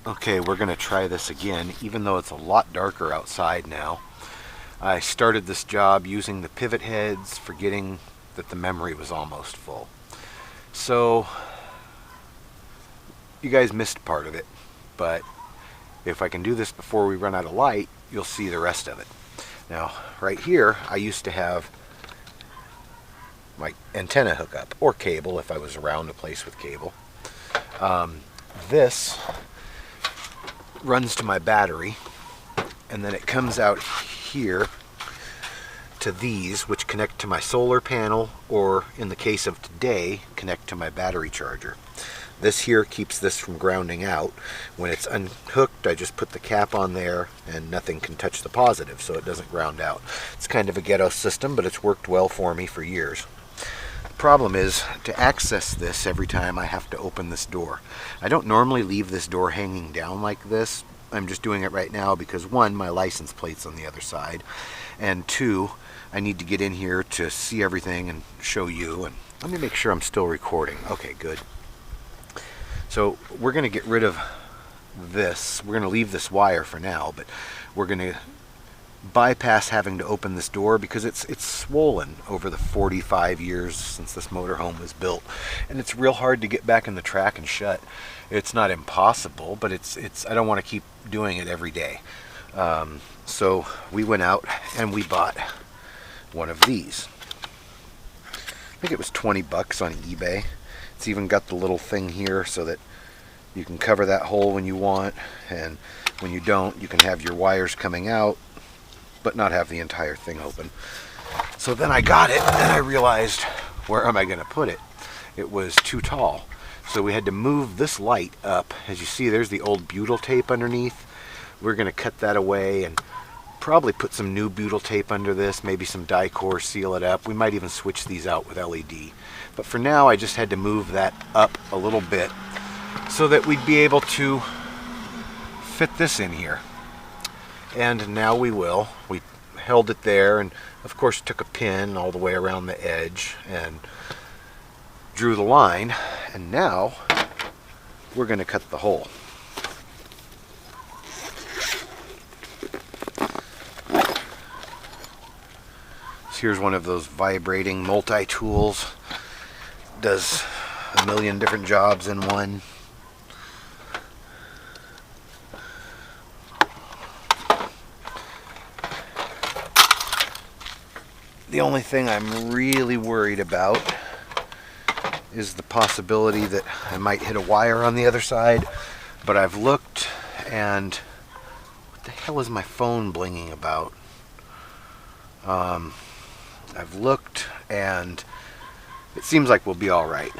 Okay, we're going to try this again, even though it's a lot darker outside now. I started this job using the pivot heads, forgetting that the memory was almost full. So, you guys missed part of it, but if I can do this before we run out of light, you'll see the rest of it. Now, right here, I used to have my antenna hookup, or cable if I was around a place with cable. This runs to my battery, and then it comes out here to these, which connect to my solar panel, or in the case of today, connect to my battery charger. This here keeps this from grounding out. When it's unhooked, I just put the cap on there and nothing can touch the positive, so it doesn't ground out. It's kind of a ghetto system, but it's worked well for me for years. The problem is, to access this every time I have to open this door. I don't normally leave this door hanging down like this. I'm just doing it right now because, one, my license plate's on the other side, and two, I need to get in here to see everything and show you. And let me make sure I'm still recording. Okay, good. So we're going to get rid of this. We're going to leave this wire for now, but we're going to bypass having to open this door because it's swollen over the 45 years since this motorhome was built, and it's real hard to get back in the track and shut. It's not impossible, but it's I don't want to keep doing it every day. So we went out and we bought one of these. I think it was 20 bucks on eBay. It's even got the little thing here so that you can cover that hole when you want, and when you don't, you can have your wires coming out but not have the entire thing open. So then I got it and I realized, where am I going to put it? It was too tall. So we had to move this light up. As you see, there's the old butyl tape underneath. We're going to cut that away and probably put some new butyl tape under this, maybe some Dicor, seal it up. We might even switch these out with LED. But for now, I just had to move that up a little bit so that we'd be able to fit this in here. And now we will. We held it there and of course took a pin all the way around the edge and drew the line, and now we're going to cut the hole. So here's one of those vibrating multi-tools. Does a million different jobs in one. The only thing I'm really worried about is the possibility that I might hit a wire on the other side, but I've looked, and what the hell is my phone blinging about? I've looked, and it seems like we'll be all right.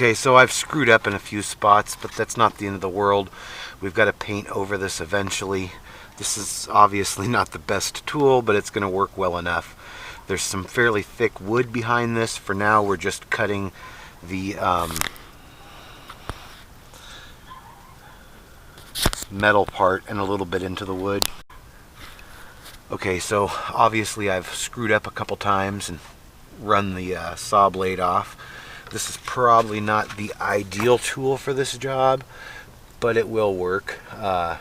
Okay, so I've screwed up in a few spots, but that's not the end of the world. We've got to paint over this eventually. This is obviously not the best tool, but it's going to work well enough. There's some fairly thick wood behind this. For now, we're just cutting the metal part and a little bit into the wood. Okay, so obviously I've screwed up a couple times and run the saw blade off. This is probably not the ideal tool for this job, but it will work. I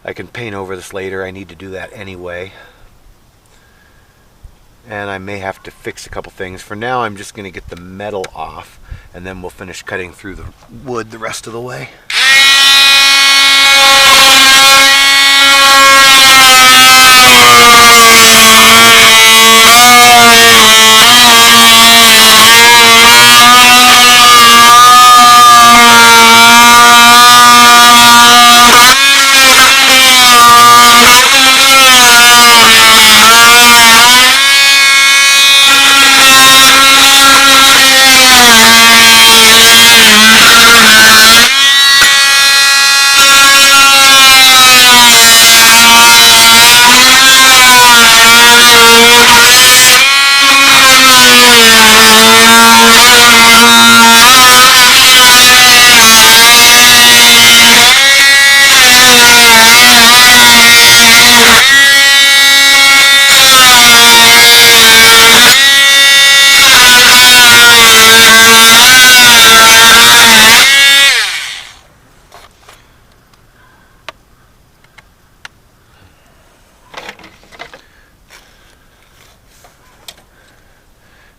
can paint over this later. I need to do that anyway. And I may have to fix a couple things. For now, I'm just going to get the metal off, and then we'll finish cutting through the wood the rest of the way.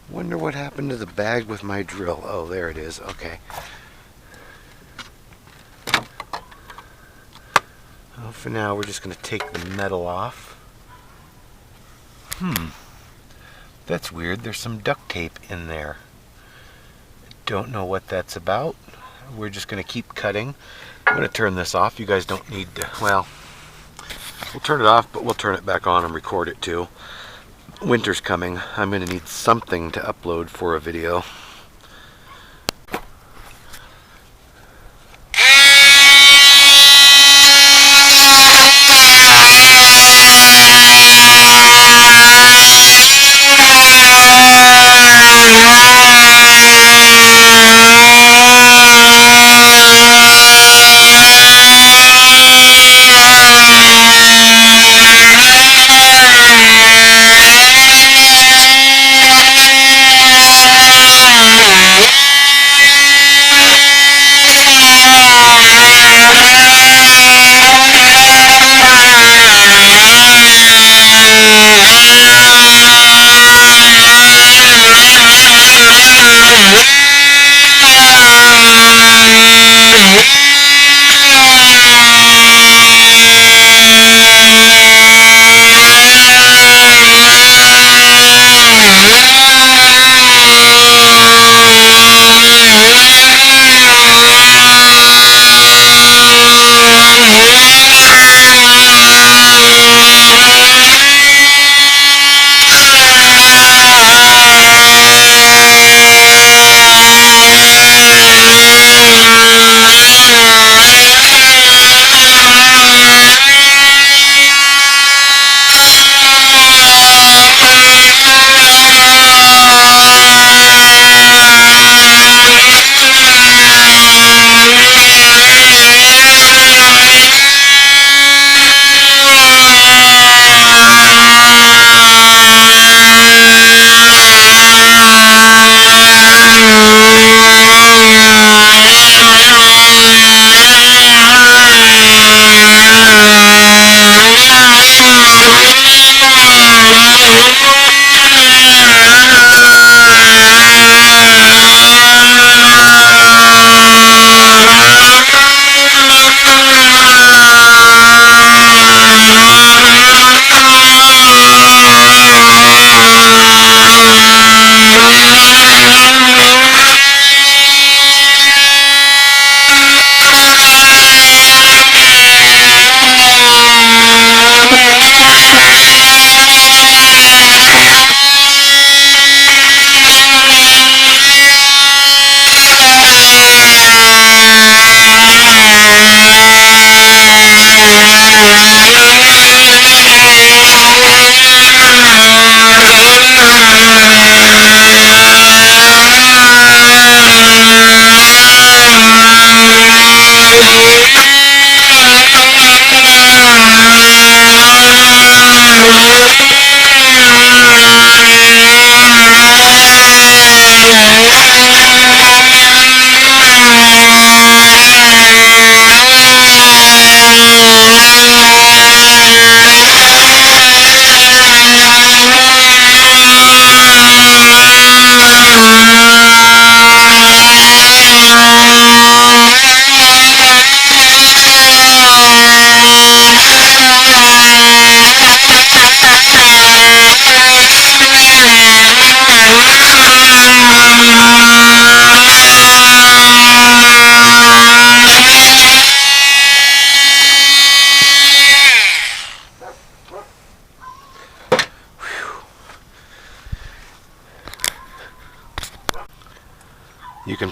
Wonder what happened to the bag with my drill. Oh, there it is. Okay. Well, for now, we're just going to take the metal off. That's weird. There's some duct tape in there. Don't know what that's about. We're just going to keep cutting. I'm going to turn this off. You guys don't need to, well, we'll turn it off, but we'll turn it back on and record it too. Winter's coming. I'm going to need something to upload for a video.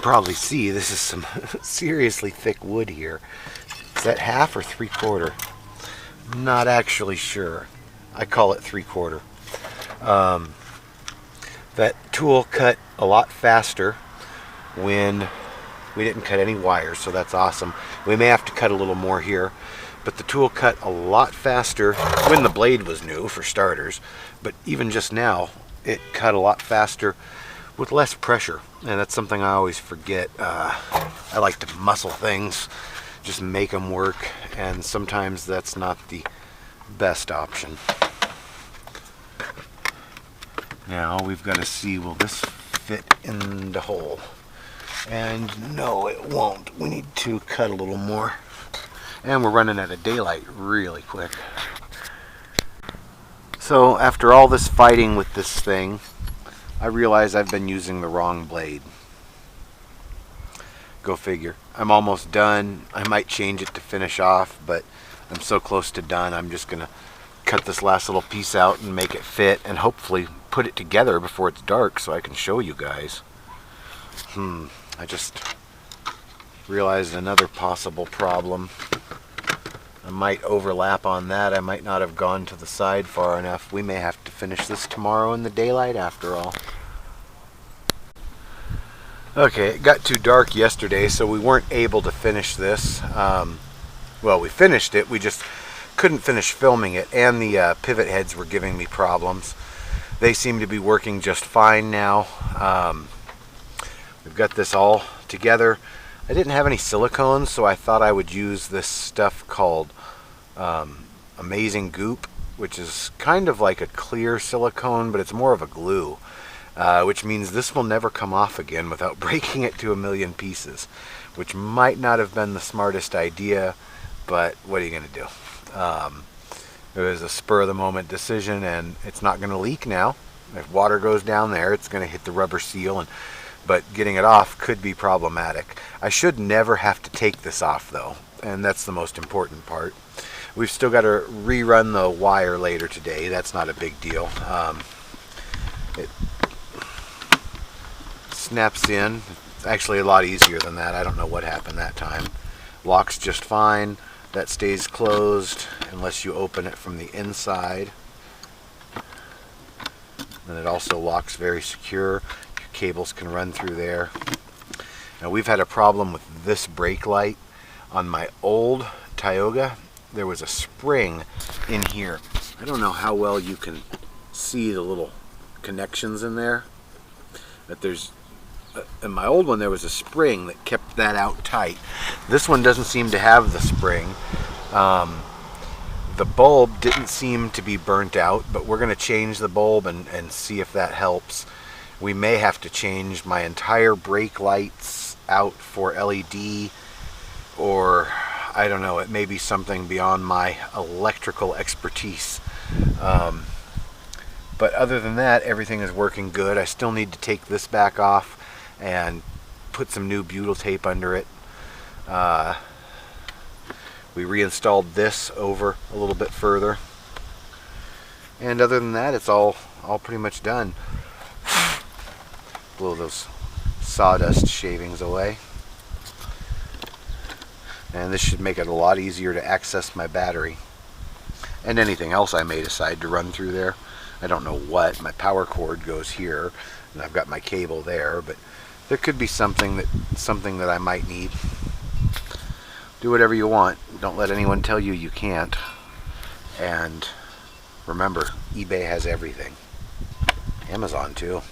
probably see, this is some seriously thick wood here. Is that 1/2 or 3/4? Not actually sure. I call it 3/4. That tool cut a lot faster when we didn't cut any wires, so that's awesome. We may have to cut a little more here, but the tool cut a lot faster when the blade was new, for starters. But even just now, it cut a lot faster with less pressure, and that's something I always forget. I like to muscle things, just make them work, and sometimes that's not the best option. Now we've got to see, will this fit in the hole? And no, it won't. We need to cut a little more. And we're running out of daylight really quick. So after all this fighting with this thing, I realize I've been using the wrong blade. Go figure. I'm almost done. I might change it to finish off, but I'm so close to done, I'm just going to cut this last little piece out and make it fit, and hopefully put it together before it's dark so I can show you guys. I just realized another possible problem. I might overlap on that. I might not have gone to the side far enough. We may have to finish this tomorrow in the daylight after all. Okay, it got too dark yesterday, so we weren't able to finish this. Well, we finished it, we just couldn't finish filming it, and the pivot heads were giving me problems. They seem to be working just fine now. We've got this all together. I didn't have any silicone, so I thought I would use this stuff called Amazing Goop, which is kind of like a clear silicone, but it's more of a glue, which means this will never come off again without breaking it to a million pieces, which might not have been the smartest idea, but what are you going to do? It was a spur-of-the-moment decision, and it's not going to leak now. If water goes down there, it's going to hit the rubber seal, but getting it off could be problematic. I should never have to take this off, though, and that's the most important part. We've still got to rerun the wire later today. That's not a big deal. It snaps in. It's actually a lot easier than that. I don't know what happened that time. Locks just fine. That stays closed unless you open it from the inside. And it also locks very secure. Your cables can run through there. Now we've had a problem with this brake light. On my old Tioga, there was a spring in here. I don't know how well you can see the little connections in there, but there's in my old one there was a spring that kept that out tight. This one doesn't seem to have the spring. The bulb didn't seem to be burnt out, but we're going to change the bulb and see if that helps. We may have to change my entire brake lights out for LED, or I don't know, it may be something beyond my electrical expertise. But other than that, everything is working good. I still need to take this back off and put some new butyl tape under it. We reinstalled this over a little bit further, and other than that, it's all pretty much done. Blow those sawdust shavings away, and this should make it a lot easier to access my battery and anything else I may decide to run through there. I don't know what. My power cord goes here, and I've got my cable there, but there could be something that I might need. Do whatever you want. Don't let anyone tell you you can't. And remember, eBay has everything. Amazon too.